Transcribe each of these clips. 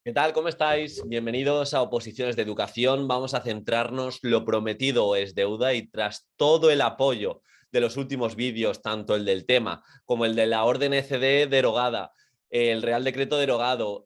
¿Qué tal? ¿Cómo estáis? Bienvenidos a Oposiciones de Educación. Vamos a centrarnos, lo prometido es deuda y tras todo el apoyo de los últimos vídeos, tanto el del tema como el de la orden ECD derogada, el Real Decreto derogado,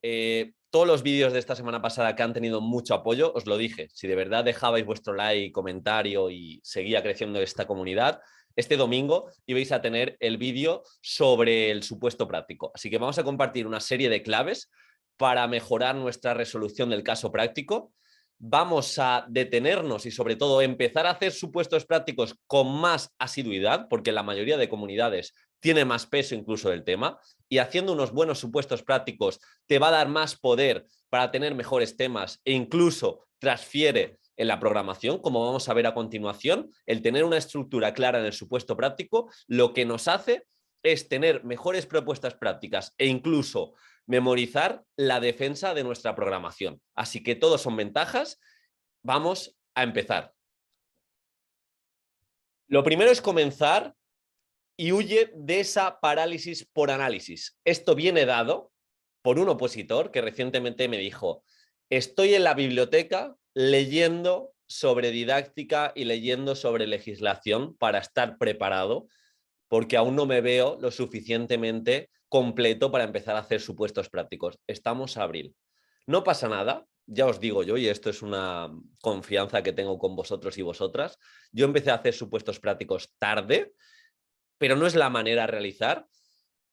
todos los vídeos de esta semana pasada que han tenido mucho apoyo, os lo dije, si de verdad dejabais vuestro like, comentario y seguía creciendo esta comunidad, este domingo ibais a tener el vídeo sobre el supuesto práctico. Así que vamos a compartir una serie de claves para mejorar nuestra resolución del caso práctico. Vamos a detenernos y sobre todo empezar a hacer supuestos prácticos con más asiduidad, porque la mayoría de comunidades tiene más peso incluso del tema, y haciendo unos buenos supuestos prácticos te va a dar más poder para tener mejores temas e incluso transfiere en la programación, como vamos a ver a continuación. El tener una estructura clara en el supuesto práctico lo que nos hace es tener mejores propuestas prácticas e incluso memorizar la defensa de nuestra programación. Así que todos son ventajas. Vamos a empezar. Lo primero es comenzar y huye de esa parálisis por análisis. Esto viene dado por un opositor que recientemente me dijo: estoy en la biblioteca leyendo sobre didáctica y leyendo sobre legislación para estar preparado, porque aún no me veo lo suficientemente completo para empezar a hacer supuestos prácticos. Estamos a abril. No pasa nada, ya os digo yo, y esto es una confianza que tengo con vosotros y vosotras. Yo empecé a hacer supuestos prácticos tarde, pero no es la manera de realizar.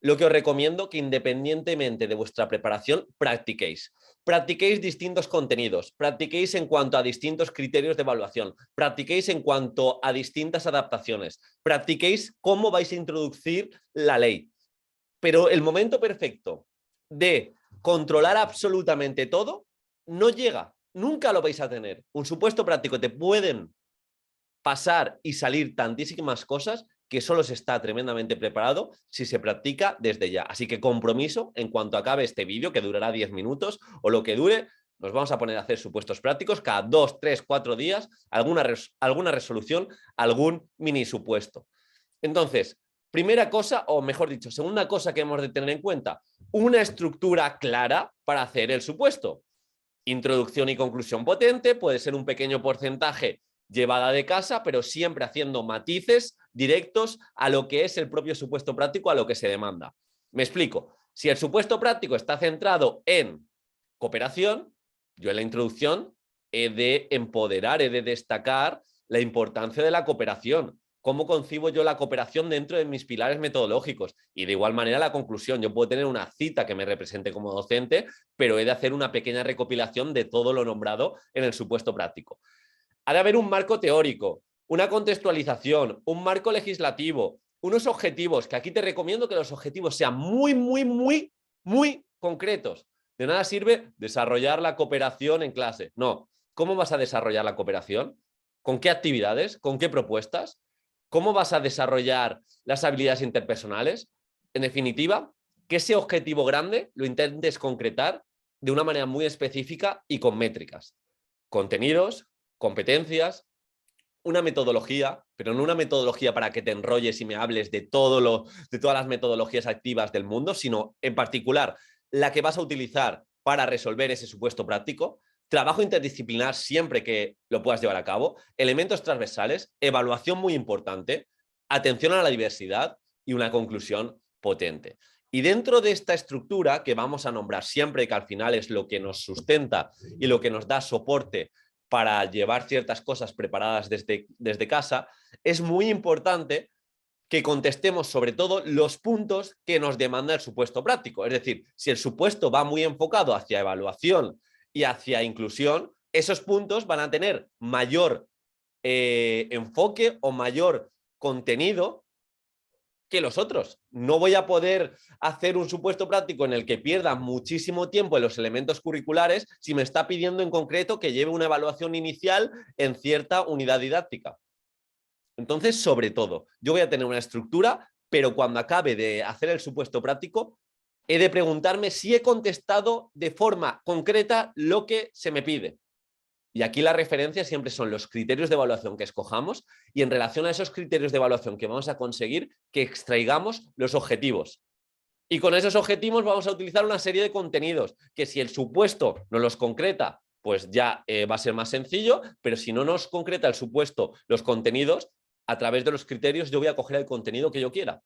Lo que os recomiendo que independientemente de vuestra preparación, practiquéis. Practiquéis distintos contenidos, practiquéis en cuanto a distintos criterios de evaluación, practiquéis en cuanto a distintas adaptaciones, practiquéis cómo vais a introducir la ley. Pero el momento perfecto de controlar absolutamente todo no llega, nunca lo vais a tener. Un supuesto práctico te pueden pasar y salir tantísimas cosas que solo se está tremendamente preparado si se practica desde ya. Así que compromiso, en cuanto acabe este vídeo, que durará 10 minutos o lo que dure, nos vamos a poner a hacer supuestos prácticos cada 2, 3, 4 días, alguna resolución, algún mini supuesto. Entonces, primera cosa, o mejor dicho, segunda cosa que hemos de tener en cuenta, una estructura clara para hacer el supuesto. Introducción y conclusión potente, puede ser un pequeño porcentaje llevada de casa, pero siempre haciendo matices directos a lo que es el propio supuesto práctico, a lo que se demanda. Me explico. Si el supuesto práctico está centrado en cooperación, yo en la introducción he de empoderar, he de destacar la importancia de la cooperación. ¿Cómo concibo yo la cooperación dentro de mis pilares metodológicos? Y de igual manera la conclusión. Yo puedo tener una cita que me represente como docente, pero he de hacer una pequeña recopilación de todo lo nombrado en el supuesto práctico. Ha de haber un marco teórico, una contextualización, un marco legislativo, unos objetivos, que aquí te recomiendo que los objetivos sean muy concretos. De nada sirve desarrollar la cooperación en clase. No. ¿Cómo vas a desarrollar la cooperación? ¿Con qué actividades? ¿Con qué propuestas? ¿Cómo vas a desarrollar las habilidades interpersonales? En definitiva, que ese objetivo grande lo intentes concretar de una manera muy específica y con métricas. Contenidos, competencias, una metodología, pero no una metodología para que te enrolles y me hables de todas las metodologías activas del mundo, sino en particular la que vas a utilizar para resolver ese supuesto práctico, trabajo interdisciplinar siempre que lo puedas llevar a cabo, elementos transversales, evaluación muy importante, atención a la diversidad y una conclusión potente. Y dentro de esta estructura que vamos a nombrar siempre, que al final es lo que nos sustenta y lo que nos da soporte para llevar ciertas cosas preparadas desde casa, es muy importante que contestemos sobre todo los puntos que nos demanda el supuesto práctico. Es decir, si el supuesto va muy enfocado hacia evaluación y hacia inclusión, esos puntos van a tener mayor enfoque o mayor contenido que los otros. No voy a poder hacer un supuesto práctico en el que pierda muchísimo tiempo en los elementos curriculares si me está pidiendo en concreto que lleve una evaluación inicial en cierta unidad didáctica. Entonces, sobre todo, yo voy a tener una estructura, pero cuando acabe de hacer el supuesto práctico, he de preguntarme si he contestado de forma concreta lo que se me pide. Y aquí la referencia siempre son los criterios de evaluación que escojamos y en relación a esos criterios de evaluación que vamos a conseguir, que extraigamos los objetivos. Y con esos objetivos vamos a utilizar una serie de contenidos que si el supuesto nos los concreta, pues ya va a ser más sencillo, pero si no nos concreta el supuesto, los contenidos, a través de los criterios yo voy a coger el contenido que yo quiera.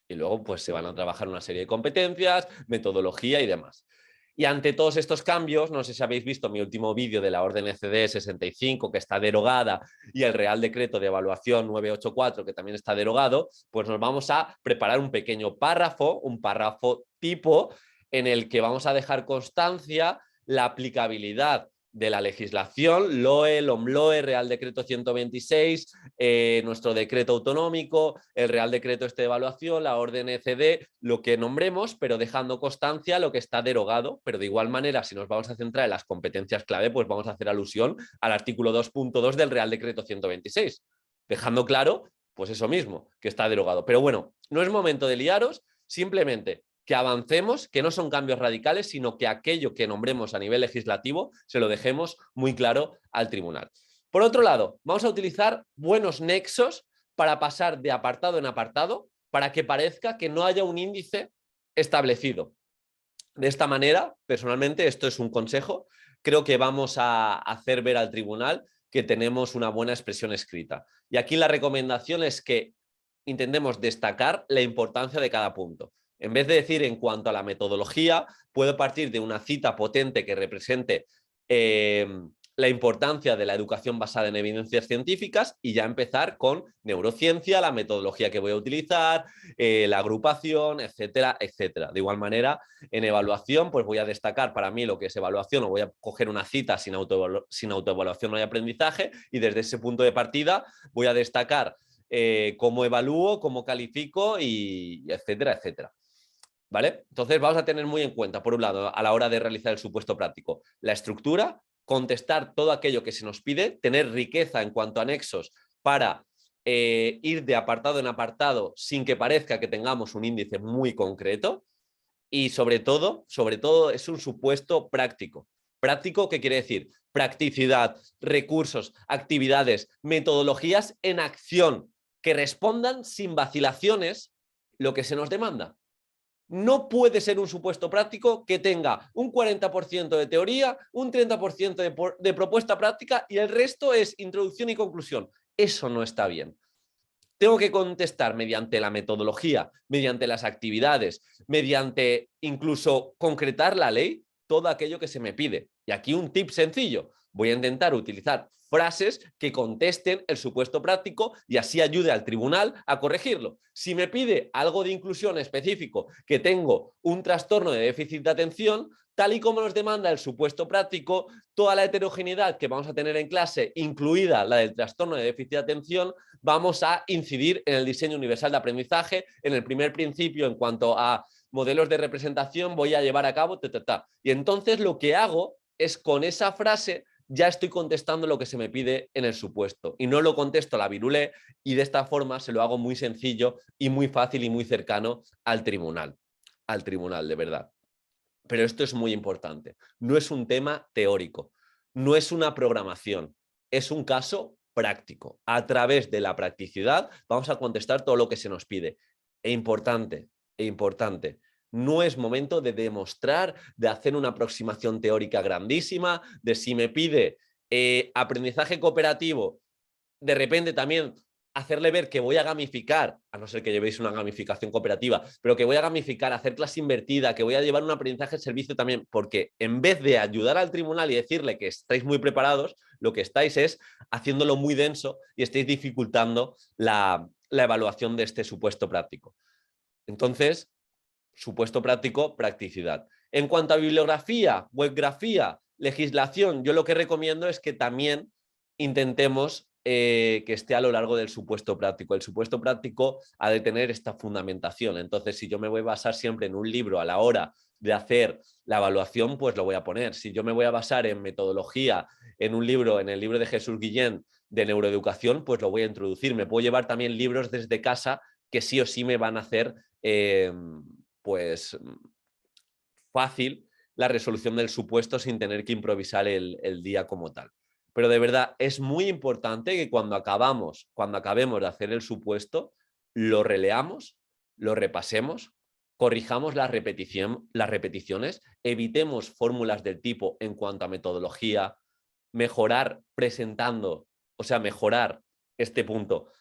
Y luego pues se van a trabajar una serie de competencias, metodología y demás. Y ante todos estos cambios, no sé si habéis visto mi último vídeo de la orden ECD 65, que está derogada, y el Real Decreto de Evaluación 984, que también está derogado, pues nos vamos a preparar un pequeño párrafo, un párrafo tipo, en el que vamos a dejar constancia la aplicabilidad de la legislación, LOE, LOMLOE, Real Decreto 126, nuestro decreto autonómico, el Real Decreto de evaluación, la orden ECD, lo que nombremos, pero dejando constancia lo que está derogado. Pero de igual manera, si nos vamos a centrar en las competencias clave, pues vamos a hacer alusión al artículo 2.2 del Real Decreto 126, dejando claro, pues eso mismo, que está derogado. Pero bueno, no es momento de liaros, simplemente que avancemos, que no son cambios radicales, sino que aquello que nombremos a nivel legislativo se lo dejemos muy claro al tribunal. Por otro lado, vamos a utilizar buenos nexos para pasar de apartado en apartado para que parezca que no haya un índice establecido. De esta manera, personalmente, esto es un consejo, creo que vamos a hacer ver al tribunal que tenemos una buena expresión escrita. Y aquí la recomendación es que intentemos destacar la importancia de cada punto. En vez de decir en cuanto a la metodología, puedo partir de una cita potente que represente la importancia de la educación basada en evidencias científicas y ya empezar con neurociencia, la metodología que voy a utilizar, la agrupación, etcétera, etcétera. De igual manera, en evaluación, pues voy a destacar para mí lo que es evaluación o voy a coger una cita sin autoevaluación no hay aprendizaje y desde ese punto de partida voy a destacar cómo evalúo, cómo califico y etcétera, etcétera. ¿Vale? Entonces vamos a tener muy en cuenta, por un lado, a la hora de realizar el supuesto práctico, la estructura, contestar todo aquello que se nos pide, tener riqueza en cuanto a anexos para ir de apartado en apartado sin que parezca que tengamos un índice muy concreto y sobre todo es un supuesto práctico. ¿Práctico qué quiere decir? Practicidad, recursos, actividades, metodologías en acción que respondan sin vacilaciones lo que se nos demanda. No puede ser un supuesto práctico que tenga un 40% de teoría, un 30% de propuesta práctica y el resto es introducción y conclusión. Eso no está bien. Tengo que contestar mediante la metodología, mediante las actividades, mediante incluso concretar la ley, todo aquello que se me pide. Y aquí un tip sencillo. Voy a intentar utilizar frases que contesten el supuesto práctico y así ayude al tribunal a corregirlo. Si me pide algo de inclusión específico, que tengo un trastorno de déficit de atención, tal y como nos demanda el supuesto práctico, toda la heterogeneidad que vamos a tener en clase, incluida la del trastorno de déficit de atención, vamos a incidir en el diseño universal de aprendizaje, en el primer principio en cuanto a modelos de representación voy a llevar a cabo, y entonces lo que hago es con esa frase ya estoy contestando lo que se me pide en el supuesto y no lo contesto a la virulé y de esta forma se lo hago muy sencillo y muy fácil y muy cercano al tribunal de verdad. Pero esto es muy importante, no es un tema teórico, no es una programación, es un caso práctico. A través de la practicidad vamos a contestar todo lo que se nos pide. E importante, no es momento de demostrar, de hacer una aproximación teórica grandísima, de si me pide aprendizaje cooperativo, de repente también hacerle ver que voy a gamificar, a no ser que llevéis una gamificación cooperativa, pero que voy a gamificar, hacer clase invertida, que voy a llevar un aprendizaje de servicio también, porque en vez de ayudar al tribunal y decirle que estáis muy preparados, lo que estáis es haciéndolo muy denso y estáis dificultando la evaluación de este supuesto práctico. Entonces, supuesto práctico, practicidad. En cuanto a bibliografía, webgrafía, legislación, yo lo que recomiendo es que también intentemos que esté a lo largo del supuesto práctico. El supuesto práctico ha de tener esta fundamentación. Entonces, si yo me voy a basar siempre en un libro a la hora de hacer la evaluación, pues lo voy a poner. Si yo me voy a basar en metodología, en un libro, en el libro de Jesús Guillén de neuroeducación, pues lo voy a introducir. Me puedo llevar también libros desde casa que sí o sí me van a hacer pues fácil la resolución del supuesto sin tener que improvisar el día como tal. Pero de verdad es muy importante que cuando acabemos de hacer el supuesto, lo releamos, lo repasemos, corrijamos las repeticiones, evitemos fórmulas del tipo en cuanto a metodología, mejorar presentando, o sea, mejorar este punto,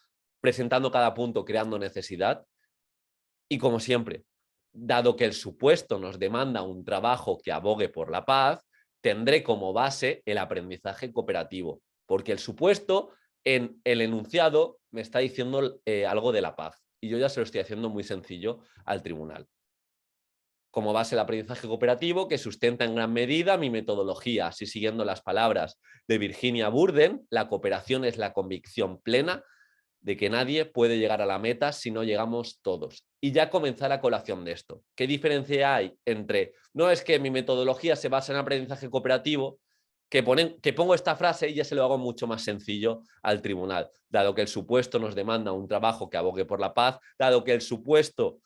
presentando cada punto, creando necesidad. Y como siempre, dado que el supuesto nos demanda un trabajo que abogue por la paz, tendré como base el aprendizaje cooperativo, porque el supuesto en el enunciado me está diciendo algo de la paz y yo ya se lo estoy haciendo muy sencillo al tribunal. Como base el aprendizaje cooperativo que sustenta en gran medida mi metodología, así siguiendo las palabras de Virginia Burden, la cooperación es la convicción plena de que nadie puede llegar a la meta si no llegamos todos. Y ya comenzar a colación de esto. ¿Qué diferencia hay entre, no es que mi metodología se basa en aprendizaje cooperativo, que pongo esta frase y ya se lo hago mucho más sencillo al tribunal, dado que el supuesto nos demanda un trabajo que abogue por la paz, dado que el supuesto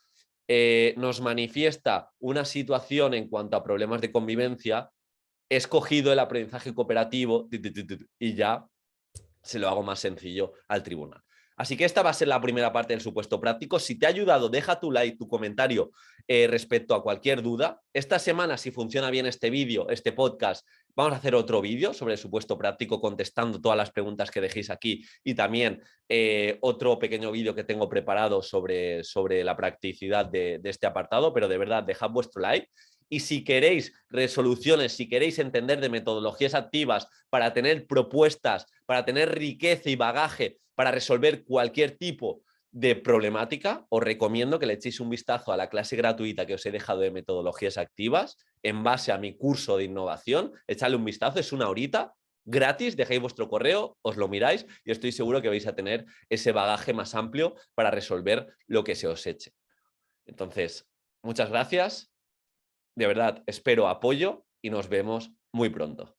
nos manifiesta una situación en cuanto a problemas de convivencia, he escogido el aprendizaje cooperativo y ya se lo hago más sencillo al tribunal. Así que esta va a ser la primera parte del supuesto práctico. Si te ha ayudado, deja tu like, tu comentario respecto a cualquier duda. Esta semana, si funciona bien este vídeo, este podcast, vamos a hacer otro vídeo sobre el supuesto práctico contestando todas las preguntas que dejéis aquí y también otro pequeño vídeo que tengo preparado sobre la practicidad de este apartado, pero de verdad, dejad vuestro like. Y si queréis resoluciones, si queréis entender de metodologías activas para tener propuestas, para tener riqueza y bagaje para resolver cualquier tipo de problemática, os recomiendo que le echéis un vistazo a la clase gratuita que os he dejado de metodologías activas en base a mi curso de innovación. Echadle un vistazo, es una horita gratis, dejáis vuestro correo, os lo miráis y estoy seguro que vais a tener ese bagaje más amplio para resolver lo que se os eche. Entonces, muchas gracias. De verdad, espero apoyo y nos vemos muy pronto.